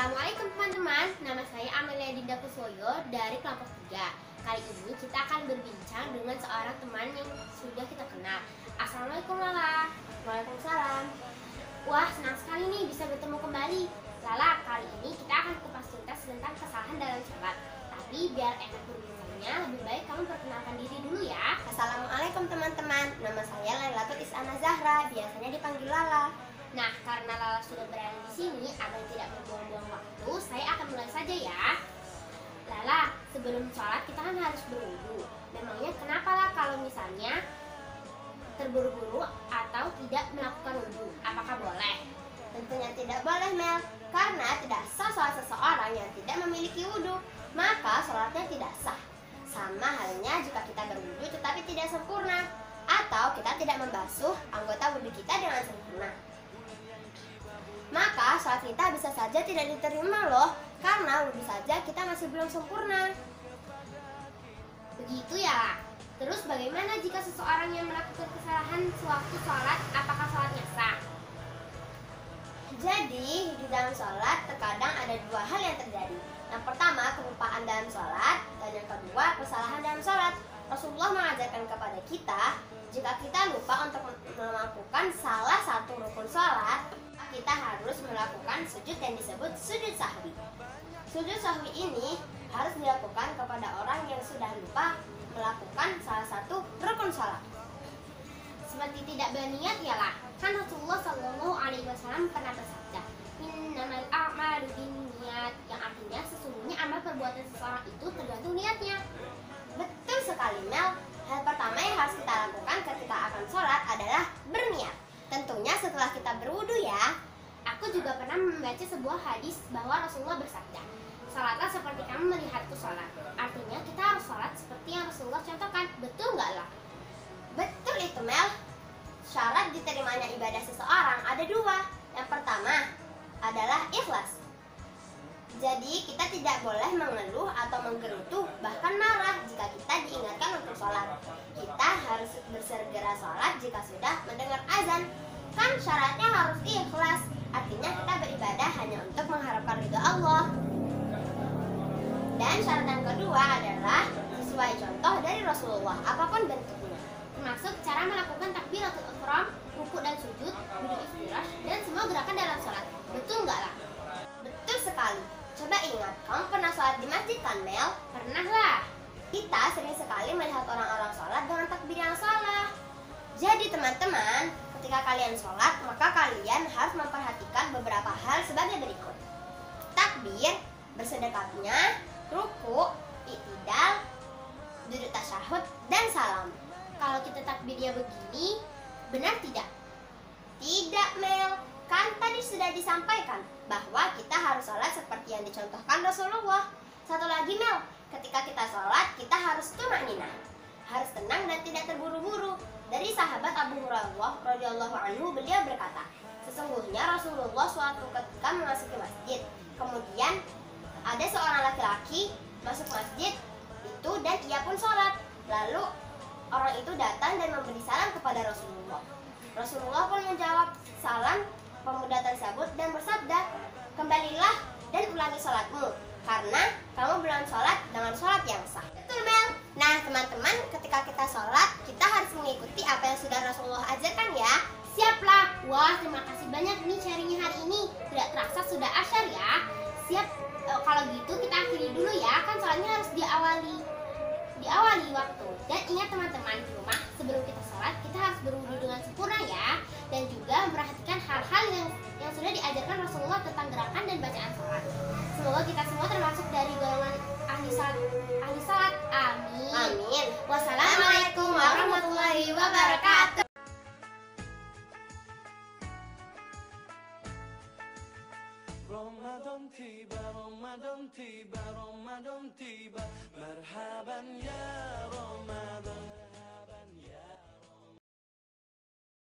Assalamualaikum teman-teman, nama saya Amelia Dinda Kuswoyo dari kelompok 3. Kali ini kita akan berbincang dengan seorang teman yang sudah kita kenal. Assalamualaikum Lala. Waalaikumsalam. Wah, senang sekali nih bisa bertemu kembali. Lala, kali ini kita akan kupas tuntas tentang kesalahan dalam sholat. Tapi biar enak berbincangnya, lebih baik kamu perkenalkan diri dulu ya. Assalamualaikum teman-teman. Nama saya Lailatul Isana Zahra, biasanya dipanggil Lala. Nah, karena Lala sudah berada di sini, agar tidak berbuang-buang waktu, saya akan mulai saja ya. Lala, sebelum sholat kita kan harus berwudu. Memangnya kenapa lah kalau misalnya terburu-buru atau tidak melakukan wudu? Apakah boleh? Tentunya tidak boleh, Mel, karena tidak sah sholat seseorang yang tidak memiliki wudu, maka sholatnya tidak sah. Sama halnya jika kita berwudu tetapi tidak sempurna, atau kita tidak membasuh anggota wudu kita dengan sempurna, maka sholat kita bisa saja tidak diterima loh, karena wudu saja kita masih belum sempurna. Begitu ya. Terus bagaimana jika seseorang yang melakukan kesalahan sewaktu sholat, apakah sholatnya sah? Jadi di dalam sholat terkadang ada dua hal yang terjadi. Yang pertama, kelupaan dalam sholat, dan yang kedua, kesalahan dalam sholat. Rasulullah mengajarkan kepada kita, jika kita lupa untuk melakukan salah satu rukun sholat, kita harus melakukan sujud yang disebut sujud sahwi. Sujud sahwi ini harus dilakukan kepada orang yang sudah lupa melakukan salah satu rukun sholat. Seperti tidak berniat ya lah. Kan Rasulullah Shallallahu Alaihi Wasallam pernah bersabda, innamal a'malu binniyat, yang artinya sesungguhnya amal perbuatan seseorang itu tergantung niatnya. Betul sekali, Mel. Hal pertama yang harus kita lakukan ketika akan sholat adalah berniat. Tentunya setelah kita berwudu ya. Aku juga pernah membaca sebuah hadis bahwa Rasulullah bersabda, salatlah seperti kamu melihatku sholat. Artinya kita harus sholat seperti yang Rasulullah contohkan. Betul nggak lah? Betul itu, Mel. Syarat diterimanya ibadah seseorang ada dua. Yang pertama adalah ikhlas. Jadi kita tidak boleh mengeluh atau menggerutu, bahkan marah jika kita diingatkan untuk sholat. Kita harus bersegera sholat jika sudah mendengar azan. Kan syaratnya harus ikhlas, artinya kita beribadah hanya untuk mengharapkan ridha Allah. Dan syarat yang kedua adalah sesuai contoh dari Rasulullah, apapun bentuknya, termasuk cara melakukan takbiratul ihram, ruku dan sujud, duduk iftirash, dan semua gerakan dalam sholat. Betul nggak lah? Betul sekali. Coba ingat, kamu pernah sholat di masjid kan, Mel? Pernah lah. Kita sering sekali melihat orang-orang sholat dengan takbir yang salah. Jadi teman-teman, ketika kalian sholat, maka kalian harus memperhatikan beberapa hal sebagai berikut. Takbir, bersedekapnya, ruku, i'tidal, duduk tasyahud, dan salam. Kalau kita takbirnya begini, benar tidak? Tidak, Mel. Kan tadi sudah disampaikan bahwa kita harus sholat seperti yang dicontohkan Rasulullah. Satu lagi, Mel, ketika kita sholat, kita harus tumaninah, harus tenang dan tidak terburu-buru. Dari sahabat Abu Hurairah radhiyallahu anhu, beliau berkata, sesungguhnya Rasulullah suatu ketika memasuki masjid. Kemudian ada seorang laki-laki masuk masjid itu dan ia pun sholat. Lalu orang itu datang dan memberi salam kepada Rasulullah. Rasulullah pun menjawab salam pemuda tersebut dan bersabda, kembalilah dan ulangi sholatmu, karena kamu belum sholat dengan sholat yang sah. Betul, Mel? Nah teman-teman, ketika kita sholat, kita harus mengikuti apa yang sudah Rasulullah ajarkan ya. Siaplah. Wah, terima kasih banyak nih sharingnya hari ini. Tidak terasa sudah asyar ya. Siap. Kalau gitu kita akhiri dulu ya. Kan sholatnya harus diawali waktu. Dan ingat teman-teman di rumah, sebelum kita sholat kita harus berwudu dengan sempurna ya. Dan juga memperhatikan hal-hal yang sudah diajarkan Rasulullah tentang gerakan dan bacaan sholat. Semoga kita semua termasuk dari golongan ahli sholat. Amin. Amin. Wassalamualaikum warahmatullahi wabarakatuh. Ramadan tiba, Ramadan tiba, marhaban ya Ramadan.